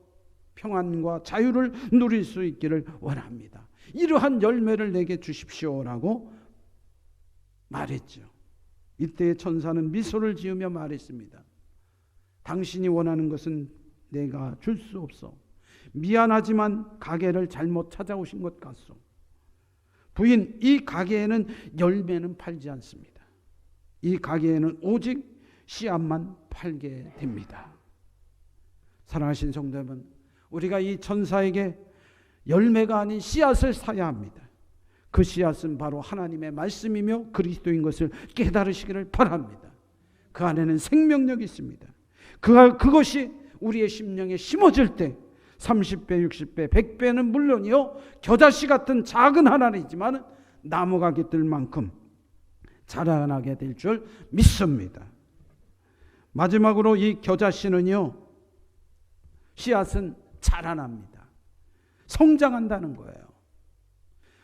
평안과 자유를 누릴 수 있기를 원합니다. 이러한 열매를 내게 주십시오라고 말했죠. 이때 천사는 미소를 지으며 말했습니다. 당신이 원하는 것은 내가 줄 수 없어. 미안하지만 가게를 잘못 찾아오신 것 같소. 부인, 이 가게에는 열매는 팔지 않습니다. 이 가게에는 오직 씨앗만 팔게 됩니다. 사랑하신 성도 여러분, 우리가 이 천사에게 열매가 아닌 씨앗을 사야 합니다. 그 씨앗은 바로 하나님의 말씀이며 그리스도인 것을 깨달으시기를 바랍니다. 그 안에는 생명력이 있습니다. 그것이 우리의 심령에 심어질 때 30배, 60배, 100배는 물론이요, 겨자씨 같은 작은 하나이지만 나무가 깃들 만큼 자라나게 될 줄 믿습니다. 마지막으로 이 겨자씨는요, 씨앗은 자라납니다. 성장한다는 거예요.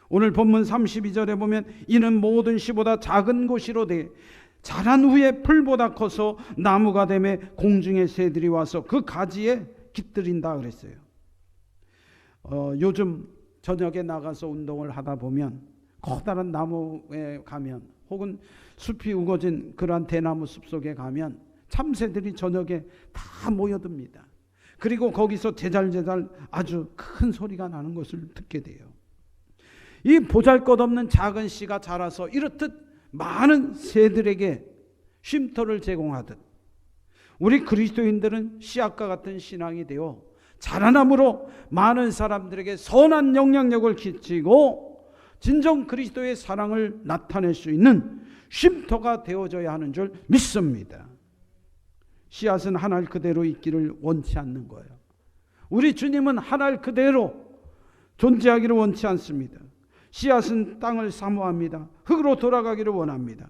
오늘 본문 32절에 보면 이는 모든 씨보다 작은 곳이로 돼 자란 후에 풀보다 커서 나무가 되매 공중의 새들이 와서 그 가지에 깃들인다 그랬어요. 요즘 저녁에 나가서 운동을 하다 보면 커다란 나무에 가면 혹은 숲이 우거진 그러한 대나무 숲 속에 가면 참새들이 저녁에 다 모여듭니다. 그리고 거기서 제잘제잘 아주 큰 소리가 나는 것을 듣게 돼요. 이 보잘것없는 작은 씨가 자라서 이렇듯 많은 새들에게 쉼터를 제공하듯 우리 그리스도인들은 씨앗과 같은 신앙이 되어 자라남으로 많은 사람들에게 선한 영향력을 끼치고 진정 그리스도의 사랑을 나타낼 수 있는 쉼터가 되어져야 하는 줄 믿습니다. 씨앗은 한 알 그대로 있기를 원치 않는 거예요. 우리 주님은 한 알 그대로 존재하기를 원치 않습니다. 씨앗은 땅을 사모합니다. 흙으로 돌아가기를 원합니다.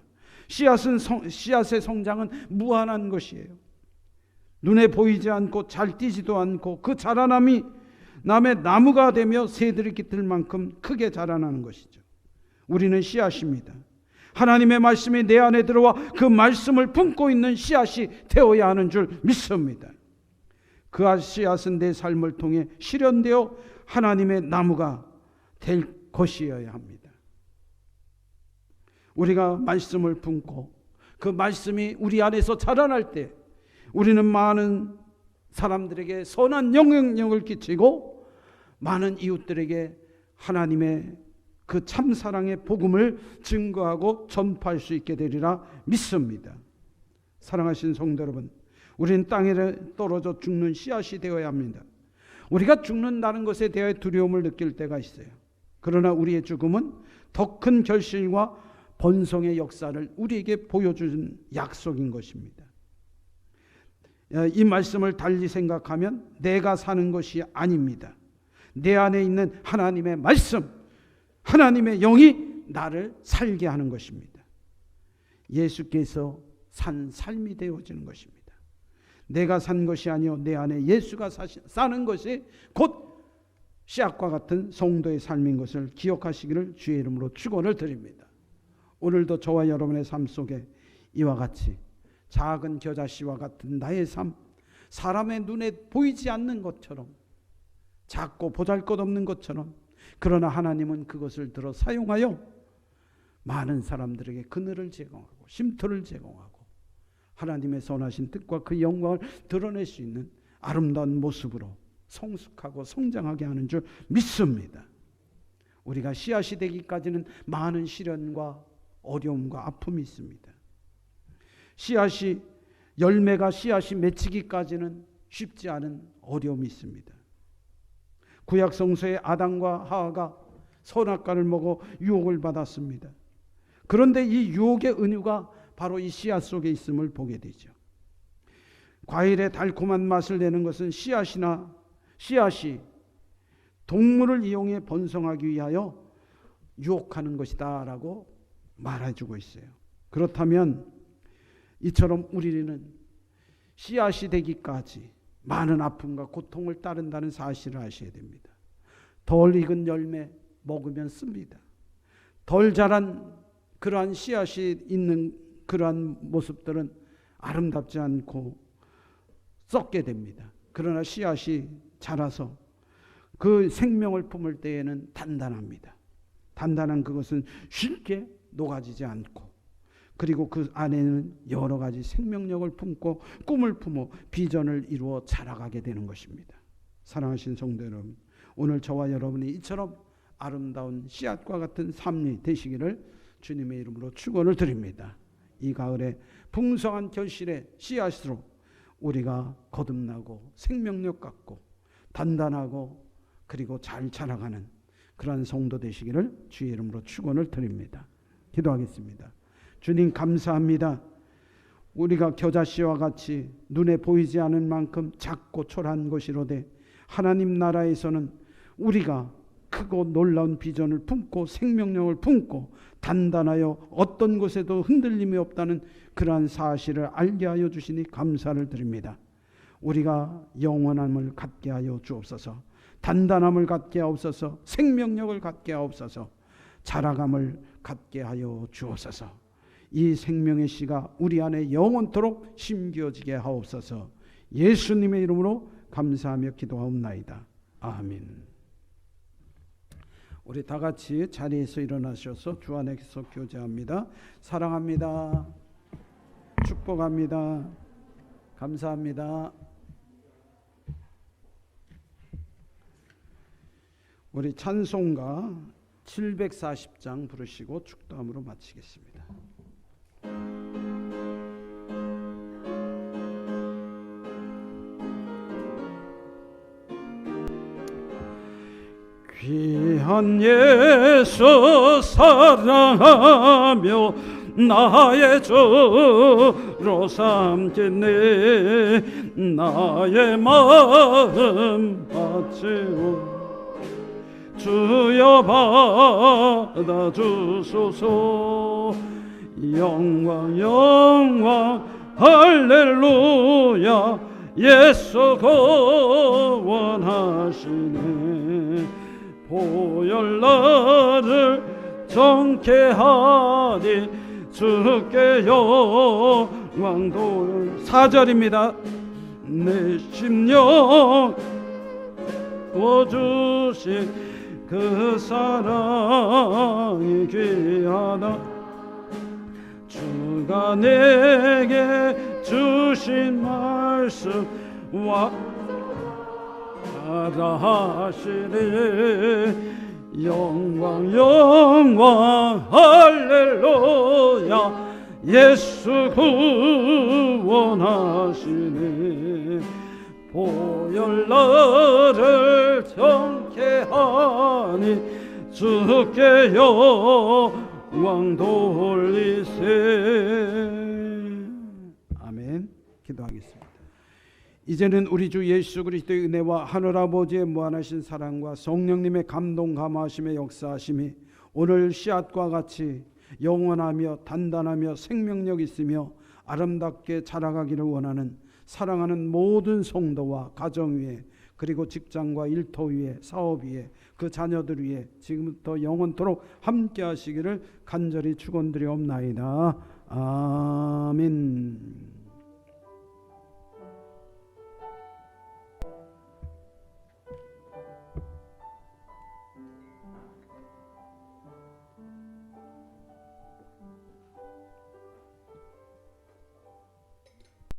씨앗의 성장은 무한한 것이에요. 눈에 보이지 않고 잘 뛰지도 않고 그 자라남이 남의 나무가 되며 새들이 깃들 만큼 크게 자라나는 것이죠. 우리는 씨앗입니다. 하나님의 말씀이 내 안에 들어와 그 말씀을 품고 있는 씨앗이 되어야 하는 줄 믿습니다. 그 씨앗은 내 삶을 통해 실현되어 하나님의 나무가 될 것이어야 합니다. 우리가 말씀을 품고 그 말씀이 우리 안에서 자라날 때 우리는 많은 사람들에게 선한 영향력을 끼치고 많은 이웃들에게 하나님의 그 참사랑의 복음을 증거하고 전파할 수 있게 되리라 믿습니다. 사랑하신 성도 여러분, 우리는 땅에 떨어져 죽는 씨앗이 되어야 합니다. 우리가 죽는다는 것에 대해 두려움을 느낄 때가 있어요. 그러나 우리의 죽음은 더 큰 결실과 번성의 역사를 우리에게 보여주는 약속인 것입니다. 이 말씀을 달리 생각하면 내가 사는 것이 아닙니다. 내 안에 있는 하나님의 말씀, 하나님의 영이 나를 살게 하는 것입니다. 예수께서 산 삶이 되어지는 것입니다. 내가 산 것이 아니요 내 안에 예수가 사는 것이 곧 씨앗과 같은 성도의 삶인 것을 기억하시기를 주의 이름으로 축원을 드립니다. 오늘도 저와 여러분의 삶 속에 이와 같이 작은 겨자씨와 같은 나의 삶, 사람의 눈에 보이지 않는 것처럼 작고 보잘것없는 것처럼, 그러나 하나님은 그것을 들어 사용하여 많은 사람들에게 그늘을 제공하고 쉼터를 제공하고 하나님의 선하신 뜻과 그 영광을 드러낼 수 있는 아름다운 모습으로 성숙하고 성장하게 하는 줄 믿습니다. 우리가 씨앗이 되기까지는 많은 시련과 어려움과 아픔이 있습니다. 열매가 씨앗이 맺히기까지는 쉽지 않은 어려움이 있습니다. 구약 성서의 아담과 하와가 선악과를 먹어 유혹을 받았습니다. 그런데 이 유혹의 은유가 바로 이 씨앗 속에 있음을 보게 되죠. 과일의 달콤한 맛을 내는 것은 씨앗이 동물을 이용해 번성하기 위하여 유혹하는 것이다 라고 말해주고 있어요. 그렇다면 이처럼 우리는 씨앗이 되기까지 많은 아픔과 고통을 따른다는 사실을 아셔야 됩니다. 덜 익은 열매 먹으면 씁니다. 덜 자란 그러한 씨앗이 있는 그러한 모습들은 아름답지 않고 썩게 됩니다. 그러나 씨앗이 자라서 그 생명을 품을 때에는 단단합니다. 단단한 그것은 쉽게 녹아지지 않고, 그리고 그 안에는 여러 가지 생명력을 품고 꿈을 품어 비전을 이루어 자라가게 되는 것입니다. 사랑하신 성도 여러분, 오늘 저와 여러분이 이처럼 아름다운 씨앗과 같은 삶이 되시기를 주님의 이름으로 축원을 드립니다. 이 가을에 풍성한 결실의 씨앗으로 우리가 거듭나고 생명력 갖고 단단하고 그리고 잘 자라가는 그러한 성도 되시기를 주의 이름으로 축원을 드립니다. 기도하겠습니다. 주님 감사합니다. 우리가 겨자씨와 같이 눈에 보이지 않은 만큼 작고 초라한 것이로되 하나님 나라에서는 우리가 크고 놀라운 비전을 품고 생명력을 품고 단단하여 어떤 곳에도 흔들림이 없다는 그러한 사실을 알게 하여 주시니 감사를 드립니다. 우리가 영원함을 갖게 하여 주옵소서. 단단함을 갖게 하옵소서. 생명력을 갖게 하옵소서. 자라감을 갖게 하여 주옵소서. 이 생명의 씨가 우리 안에 영원토록 심겨지게 하옵소서. 예수님의 이름으로 감사하며 기도하옵나이다. 아멘. 우리 다 같이 자리에서 일어나셔서 주 안에서 교제합니다. 사랑합니다. 축복합니다. 감사합니다. 우리 찬송가 740장 부르시고 축도함으로 마치겠습니다. 귀한 예수 사랑하며 나의 주로 삼겠네. 나의 마음 바치오 주여 받아주소서. 영광 영광 할렐루야 예수 구원하시네. 보혈 나를 정케하니 주께 영광 돌. 4절입니다. 내 심령 주신 그 사랑이 귀하다. 주가 내게 주신 말씀과 하시리. 영광 영광 할렐루야 예수 구원하시네. 보혈 나를 정케하니 주께 영광 돌리세. 아멘. 기도하겠습니다. 이제는 우리 주 예수 그리스도의 은혜와 하늘 아버지의 무한하신 사랑과 성령님의 감동 감화하심의 역사하심이 오늘 씨앗과 같이 영원하며 단단하며 생명력 있으며 아름답게 자라가기를 원하는 사랑하는 모든 성도와 가정 위에, 그리고 직장과 일터 위에, 사업 위에, 그 자녀들 위에 지금부터 영원토록 함께 하시기를 간절히 축원드리옵나이다. 아멘.